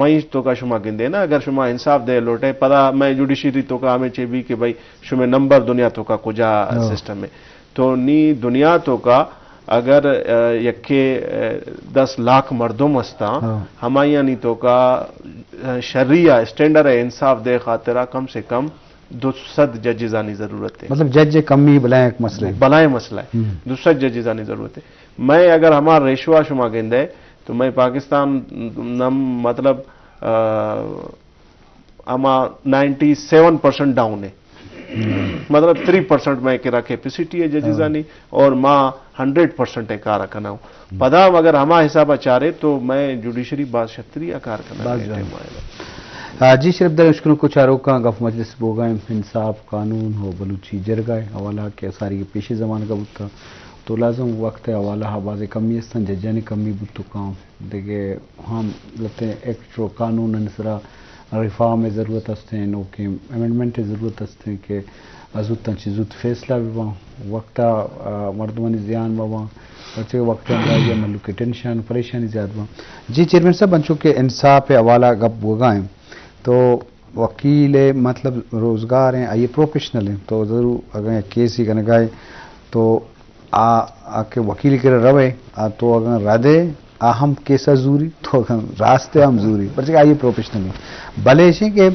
وہیں تو کا شما گندے نا اگر شما انصاف دے لوٹے پدا میں جوڈیشری تو کا ہمیں چے بھی کہ بھائی شما نمبر دنیا تو کا کجا سسٹم میں تو نی دنیا تو کا اگر یکے 10 لاکھ مردم ہستا ہمائیاں نی تو کا شریعہ اسٹینڈر انصاف دے خاطرہ کم سے کم 200 ججز آنی ضرورت ہے. مطلب جج کمی بلائیں مسئلہ ہے 200 ججز آنی ضرورت ہے. میں اگر ہمارا ریشوا شما گندے تو میں پاکستان نم مطلب اما 97% ڈاؤن ہے مطلب 3% میں کرا کیپیسٹی ہے ججزانی اور ماں 100% کار کرنا ہوں پدا اگر ہما حساب چارے تو میں جوڈیشری بادشتری کار کرنا. جی شریف در اشکروں کو چاروں کا گف مجلس بوگائیں انصاف قانون ہو بلوچی جرگائے حوالہ کے ساری پیشی زمان کا بتا تو لازم وقت ہے حوالہ باز کمی استن ججانی کمی بتو کام دیکھے ہم لتے ایکٹ و قانون انسرا ریفارم ضرورت ہستے ہیں نو کہ امینڈمنٹ ضرورت ہستے ہیں کہ ازود تنچی زود فیصلہ بھی وہاں وقتہ مردمانی زیان وہاں بچے وقت اندازی ملو کے ٹینشن پریشانی زیادہ وہاں. جی چیئرمین صاحب بنچوں کے انصاف حوالہ گپ بوگائیں تو وکیل مطلب روزگار ہیں یہ پروفیشنل ہیں تو ضرور اگر کیس ہی کرنے گائے تو کے وکیل کے روے تو اگر رادے ہم کیسا زوری تو راستے ہم زوری پر یہ پروفیشنل ہیں بھلے سے کہ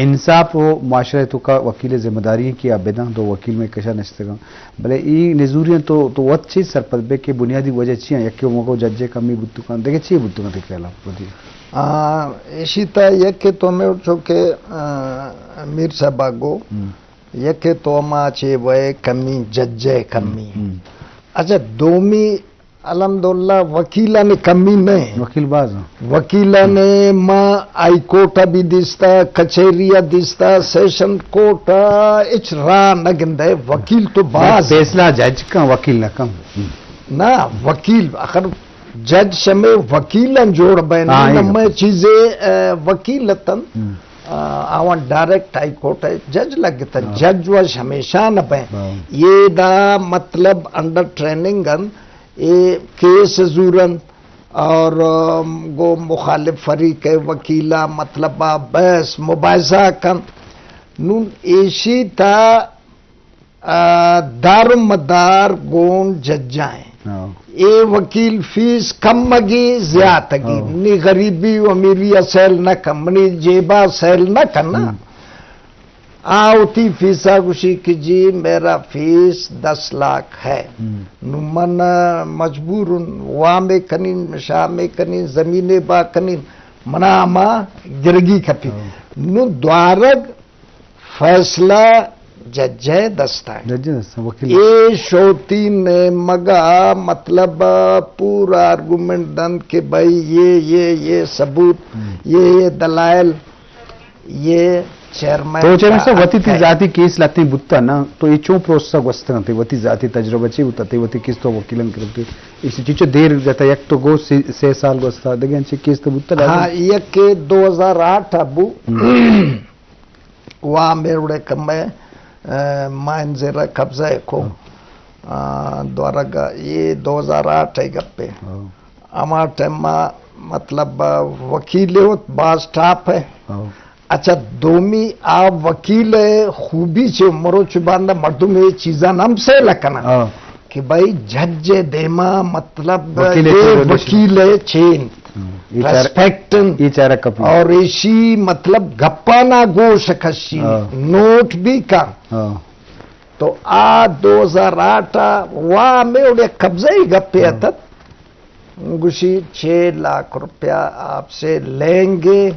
انصاف و معاشرے تو کا وکیل ذمہ داری کی آبیداں تو وکیل میں کشا نشتے گا بھلے ای نزوریاں تو اچھی سرپدبے کے بنیادی وجہ چیئیں یک موقع ججے کمی بتکان دیکھے چیئے بتکان دیکھے اللہ اسی طرح یک تو میں اٹھو کہ میر صاحب آگو یک تو ما چے وے کمی ججے کمی اچھا دومی الحمدللہ وکیلہ نے کمی نہیں وکیل باز وکیلہ نے ماں آئی کوٹا بھی دیستا کچھیریہ دیستا سیشن کوٹا اچ راہ نگندے وکیل تو باز فیصلہ جج کا وکیل نہ کم نا وکیل اخر جج شمے وکیلن جوڑ بین نمے چیزیں وکیلتن آوان ڈائریکٹ ہائی کورٹ ہے جج لگتا جج وش ہمیشہ نہ بین یہ دا مطلب انڈر ٹریننگن کیس زورن اور گو مخالف فریق وکیلہ مطلب بحث مباحثہ کن نون ایشی تا دار مدار گون ججائیں اے وکیل فیس کم مگی زیادگی نی غریبی و امیری سیل نہ کم نی جیبا سیل نہ کرنا آوتی فیسا گوشی کہ جی میرا فیس 10 لاکھ ہے نو من مجبور وہاں میں کنین شاہ میں کنین زمین با کنین منا ما گرگی کپی نو دوارگ فیصلہ ججے دستا ہے یہ شوتی نے مگا مطلب پورا آرگومنٹ دن کہ بھائی یہ ثبوت یہ دلائل یہ چیئرمین تو چیئرمین صاحب وتی تی ذاتی کیس لاتی بتا نا تو یہ چون پروسیس گوستن تے وتی ذاتی تجربہ چی بتا تے وتی کیس تو وکیلن کرتے اس چیچ دیر جاتا یک تو گو 6 سال گوستا دگن چ کیس تو بتا ہاں یک 2008 ابو وا میرے کم مائن زیرہ قبضہ کو دوارگا یہ 2008 ہے گپے ہمارا ٹائم مطلب وکیل ہوت باز ٹاپ ہے اچھا دومی آپ وکیل خوبی چھے مرو چباندہ مردم یہ چیزاں نم سے لکنا کہ بھائی جج دیما مطلب وکیل چین ریسپیکٹن اور ایشی مطلب گپانا گوش کشی نوٹ بھی کا تو 2008 وہاں میں انہیں قبضہ ہی گپے اتت گوشی 6 لاکھ روپیہ آپ سے لیں گے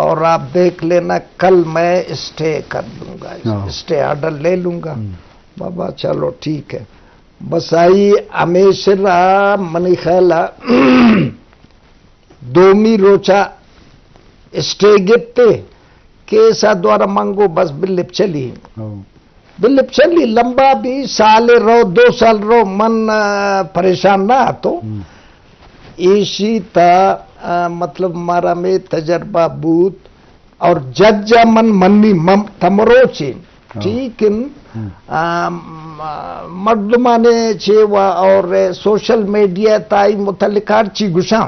اور آپ دیکھ لینا کل میں اسٹے کر دوں گا اسٹے آرڈر لے لوں گا بابا چلو ٹھیک ہے بس آئی ہمیشہ منی خیالہ دومی روچا اسٹے گپتے کیسا دوارا مانگو بس بلپ چلی لمبا بھی سال رو 2 سال رو من پریشان نہ تو ایشی تا مطلب مارا میں تجربہ بوت اور جج من منی تمرو چین ٹھیک مردمانے چھے اور سوشل میڈیا تائی متعلقات چی گشاں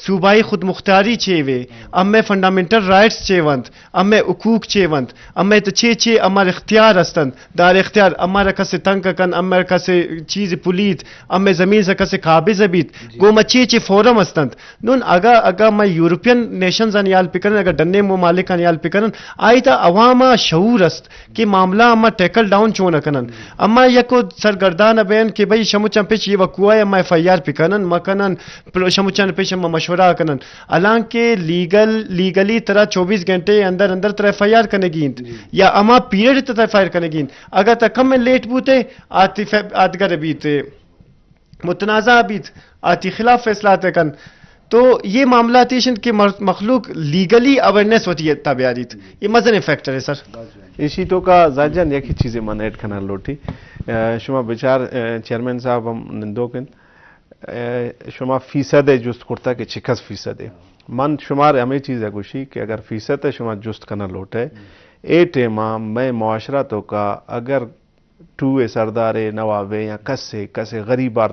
صوبائی خود مختاری چیوے امی فنڈامنٹل رائٹس چیوند امی حقوق چیوند امی تو چے امر اختیار استند دار اختیار امر کس تنگ کن امر کس چیز پلیت امی زمین سے کس قابض بیت گوما چے فورم استند نون اگا میں یورپین نیشنز ان یال پکرن اگر ڈنے ممالک ان یال پکرن آئی تا عواما شعور است کہ معاملہ اما ٹیکل ڈاؤن چون کنن اما یکو سرگردان بین کہ بھئی شموچن پیچ یہ وقوع ہے اما ایف آئی آر پکنن مکنن شموچن پیچ اما مشورہ کنن حالانکہ لیگلی طرح 24 گھنٹے اندر اندر طرح ایف آئی آر کرنے گیند یا اما پیریڈ طرح ایف آئی آر کرنے گیند اگر تا کم میں لیٹ بوتے آتگر بیتے متنازع بیت آتی خلاف فیصلات کن تو یہ معاملات کہ مخلوق لیگلی اویئرنیس ہوتی ہے تابعیت یہ مزن فیکٹر ہے سر اسی تو کا زاجان یکی چیزیں من ایڈ کھنا لوٹی شما بچار چیئرمین صاحب ہم نندو کن شما فیصد ہے جست کرتا کہ 6% من شمار ہمیں چیز ہے گوشی کہ اگر فیصد ہے شما جست کنا لوٹے اے ٹیما میں معاشرہ تو کا اگر ٹو سردارے نوابے یا کسے غریبار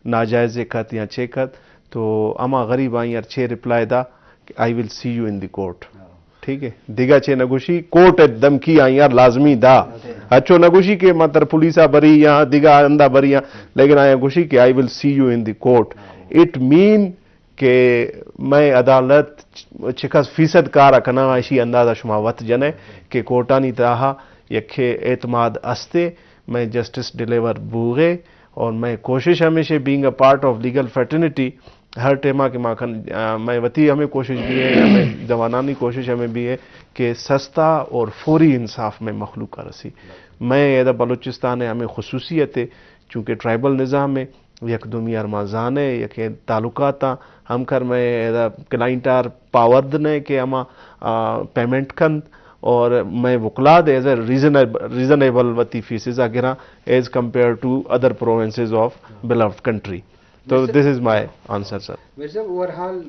ناجائزے کھت یا چھکت تو اما غریب آئیں یار چھے رپلائی دا کہ I will see you in the court ٹھیک ہے دیگا چھے نگوشی کورٹ دمکی آئیں یار لازمی دا اچھو نگوشی کہ مطلب پولیسا بری یا دیگا اندہ بری یا لیکن آئیں گوشی کہ I will see you in the court it mean کہ میں عدالت 6% کارا کنا ایسی اندازہ شما وقت جنے کہ کورٹانی تاہا یکھے اعتماد استے میں جسٹس ڈیلیور بوغے اور میں کوشش ہمیشہ being a part of legal fraternity ہر ٹیما کے ماکھن میں وتی ہمیں کوشش بھی ہے ہمیں جوانانی کوشش ہمیں بھی ہے کہ سستا اور فوری انصاف میں مخلوق کا رسی میں ایدہ بلوچستان ہے ہمیں خصوصیت ہے چونکہ ٹرائبل نظام ہے یک دومی ارمازان ہے یک تعلقاتا ہم کر میں ایدہ کلائنٹار پاورد نے کہ ہما پیمنٹ کند اور میں وکلاد ایز اے ریزنیبل وتی فیسز آگرہ as compare to other provinces of beloved country تو this is my answer sir Mirza overall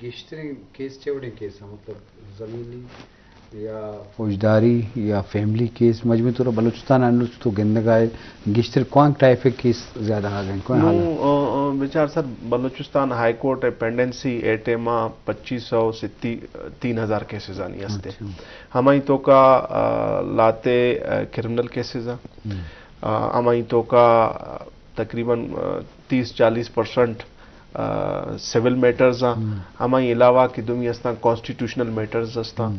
گشتری کیس چوڑے کیس مطلب زمینی یا فوجداری یا فیملی کیس مجموعی طور بلوچستان انڈر تو گندگائے گشتر کون ٹائپ کیس زیادہ آ گئے کون حال بچار سر بلوچستان ہائی کورٹ پینڈنسی ایٹیما 2500 سے 3000 کیسز آنی ہستے ہمیں تو کا لاتے کرمنل کیسز ہمیں تو کا تقریباً 30-40% سول میٹرز ہمیں علاوہ کی دنیا استان کانسٹیٹیوشنل میٹرز استان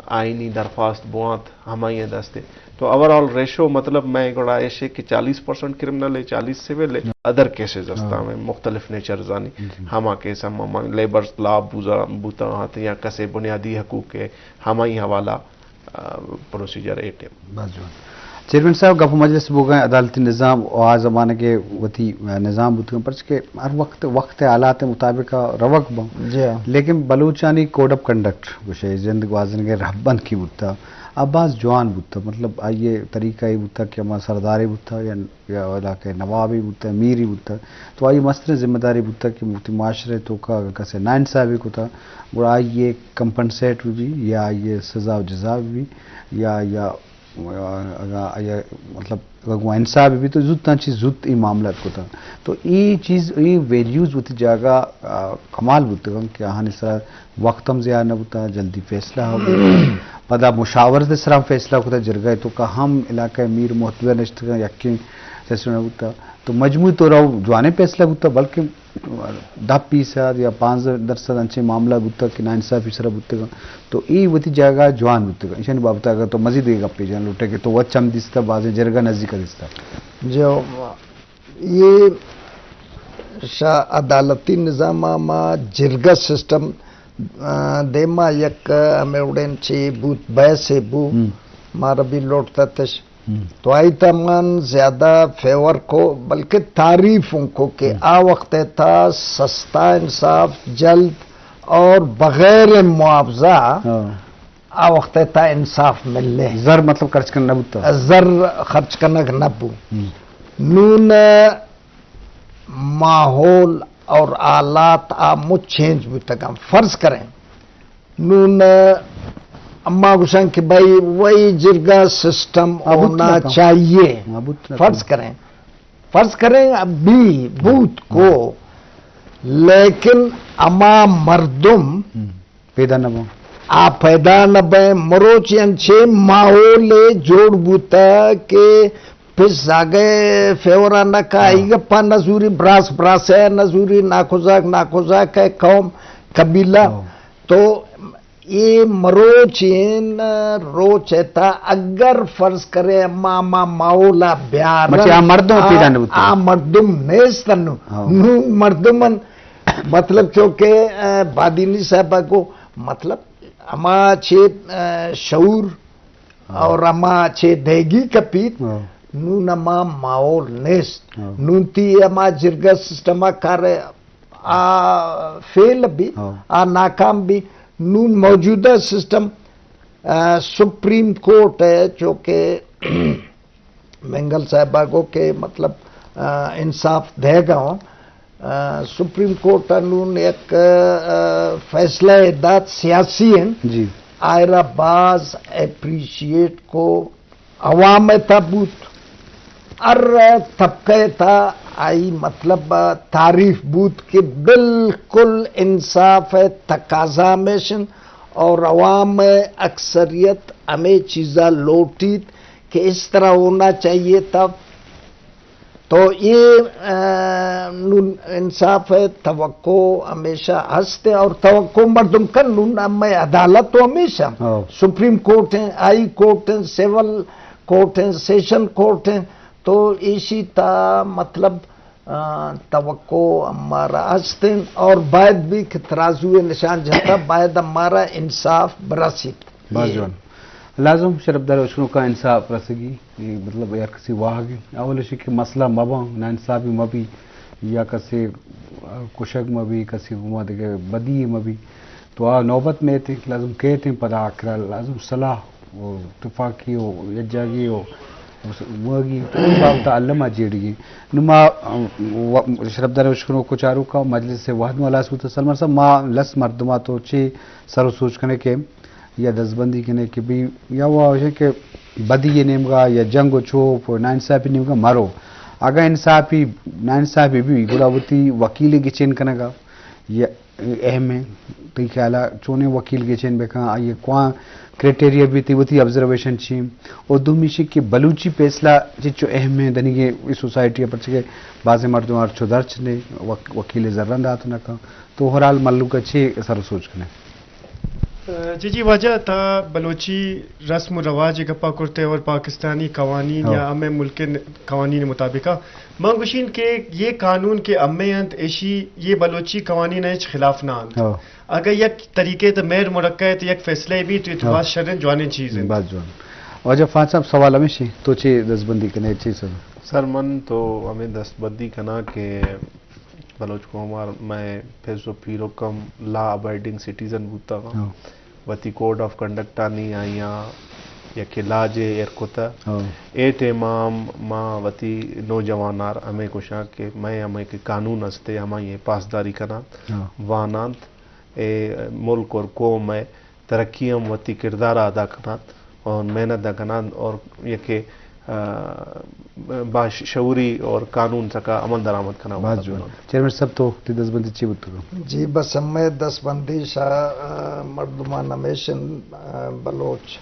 آئینی درخواست بوات ہمیں دستے تو اوورآل ریشو مطلب میں گوڑا ایشے کہ 40% کرمنل ہے 40 سول ہے ادر کیسز استا میں مختلف نیچرز آنی ہما کیس ہم لیبر لا بوتا ہاتھ یا کسے بنیادی حقوق کے ہمیں حوالہ پروسیجر ایٹے چیئرمین صاحب گپ مجلس بو گئے عدالتی نظام آ زمانہ کے وتی نظام بوتے ہیں پرچ کے ہر وقت حالات مطابق روک با لیکن بلوچانی کوڈ آف کنڈکٹ وشے زندگ وازن کے رہبند کی بوتا عباس جوان بوتا مطلب آئیے طریقہ ہی بوتا کہ ہمارا سرداری بوتا یا علاقے نوابی بوتا میری بوتا تو آئیے مستر ذمہ داری بوتا کہ مفتی معاشرے تو کا کسے ناانصافی کو تھا اور آئیے کمپنسیٹ بھی یا یہ سزا و جزا بھی یا مطلب انصاف بھی تو زود تانچی زود ای معاملات کو تھا تو ای چیز ای ویلیوز ہوتی جاگا کمال بوتے گا کہ آہاں اس طرح وقت ہم زیادہ نہ بوتا جلدی فیصلہ ہو پدا مشاورت اس طرح فیصلہ ہوتا جرگائے تو کہ ہم علاقہ میر محتوی نشتگاں یقین فیصلہ نہ بوتا تو مجموعی طور جوانے فیصلہ بوتا بلکہ 10% یا 5% انچے معاملہ بوتا کہ 9% بوتے گا تو ای وتی جگہ جوان بوتے گا انشاء بابتا گا تو مزید ایک گپے جان لوٹے کہ تو وہ چم دیستا بعض جرگہ نزدیک دیستا جو یہ عدالتی نظام ما جرگہ سسٹم دیما یک ہمیں اڑین چی بوت بے سے بو مارا بھی لوٹتا تش تو آئی تمان زیادہ فیور کو بلکہ تعریفوں کو کہ آ وقت تھا سستا انصاف جلد اور بغیر معاوضہ آ وقت تھا انصاف ملنے زر مطلب خرچ کرنا بوتا زر خرچ کرنا نبو نون ماحول اور آلات مجھ چینج بھی تک فرض کریں نون اما گشن کہ بھائی وہی جرگہ سسٹم ہونا چاہیے فرض کریں اب بھی بوت کو لیکن اما مردم پیدا نہ ہو آ پیدا نہ بے مروچین چھے ماحول جوڑ بوتا کہ پس آگے فیورا نہ کہائی گپا نزوری براس براسے نزوری ناکوزاک ہے قوم قبیلہ تو یہ مروچین روچتا اگر فرض کرے ماما ماولا بیار مردم پیدا نہ ہوتا مردم نیستن نو مردمن مطلب چونکہ بادینی صاحبہ کو مطلب اما چھے شعور اور اما چھے دیگی کپیت نون اما ماحول نیست نون تی اما جرگا سسٹما کارے فیل بھی ناکام بھی نون موجودہ سسٹم سپریم کورٹ ہے جو کہ منگل صاحبہ کو کہ مطلب انصاف دے گا ہوں سپریم کورٹ نون ایک فیصلہ داد سیاسی ہیں جی آئرہ باز اپریشیٹ کو عوام تابوت ار طبقہ تھا آئی مطلب تعریف بوت کے بالکل انصاف تقاضا میشن اور عوام اکثریت ہمیں چیزاں لوٹیت کہ اس طرح ہونا چاہیے تھا تو یہ انصاف توقع ہمیشہ ہستے اور توقع مردم کا نون میں عدالت تو ہمیشہ سپریم کورٹ ہیں آئی کورٹ ہیں سیول کورٹ ہیں سیشن کورٹ ہیں تو اسی تا مطلب توقع ہمارا ہستے اور باید بھی کہ ترازو نشان جاتا باید ہمارا انصاف برسید بازوان لازم شرفدار اشنو کا انصاف رسگی مطلب یار کسی واہگی اول شی کہ مسئلہ مبا نا انصافی مبی یا کسی کشک مبی کسی بدی مبی تو نوبت میں تھے لازم کہتے ہیں پدا آکرا لازم صلاح و اتفاقی و یجاگی و موگی تو علمہ جیڑی نما شرفدار اشکنو کو چارو کا مجلس سے واحد مولا سوتا سلمان صاحب ما لس مردمہ تو چھ سر و سوچ کنے کے یا دزبندی کنے کہ بھی یا وہ ہے کہ بدی نیم گا یا جنگ و چوپ نا انصافی نیم گا مارو اگر انصافی نا انصافی بھی گلاوتی وکیلی کی چین کنے گا یا اہم ہے تو خیالہ چونے وکیل کے چین بے کہاں آئیے کوان کرائٹیریا بھی تھی وہ تھی آبزرویشن چیم اور دومیشی کہ بلوچی پیسلہ جو اہم ہے دنی کے اس سوسائٹی پر چکے بعض مردوں اور چودرچ نے وکیل ذرن رہا تو نہ کہا تو ہر حال ملو کا چھے سر سوچ کنے جی وجہ تھا بلوچی رسم و رواج گپا کرتے اور پاکستانی قوانین یا ام ملک قوانین مطابقہ منگوشین کے یہ قانون کے امیت ایشی یہ بلوچی قوانین خلاف نہ اگر یک طریقے تو میر مرکہ ہے تو یک فیصلے بھی تو اتباع شرن جوانے چیز ہیں بات جوان وجہ فان صاحب سوال ہمیں شی تو چھے دستبندی کنے چھے سر من تو ہمیں دستبندی کنا کہ بلوچ کو ہمار میں پیسو پیرو کم لا ابائیڈنگ سٹیزن بوتا ہوں وتی کوڈ آف کنڈکٹ آنی آئیاں یا کہ لاجے ارکوتا اے ٹیمام ماں وتی نوجوانار ہمیں کشاں کہ میں ہمیں کہ قانون ہستے ہمیں یہ پاسداری کنا وانانت اے ملک اور قوم میں ترقی ہم وتی کردار ادا کنا اور محنت ادا کنا اور یہ کہ شعوری اور قانون سکا عمل درآمد کرنا بات جو چیئرمین صاحب تو دستبندی چی بتو جی بس میں دستبندی شاہ مردمان ہمیشن بلوچ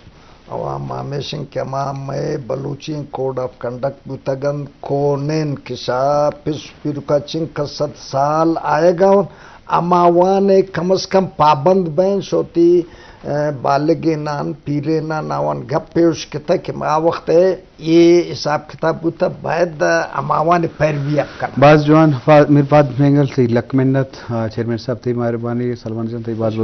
عوام ہمیشن کے امام میں بلوچی کوڈ آف کنڈکٹ بتگن کونین کشا پس پیرکا چنک 100 سال آئے گا اماوان کم از کم پابند بین شوتی بالغی نان پیرے ناوان گپ پیوش کتا کہ ما وقت ہے یہ حساب کتاب بوتا باید اماوان پیروی اب کرنا باز جوان میرپاد مینگل تھی لک منت چیئرمین صاحب تھی مہربانی سلمان جان تھی باز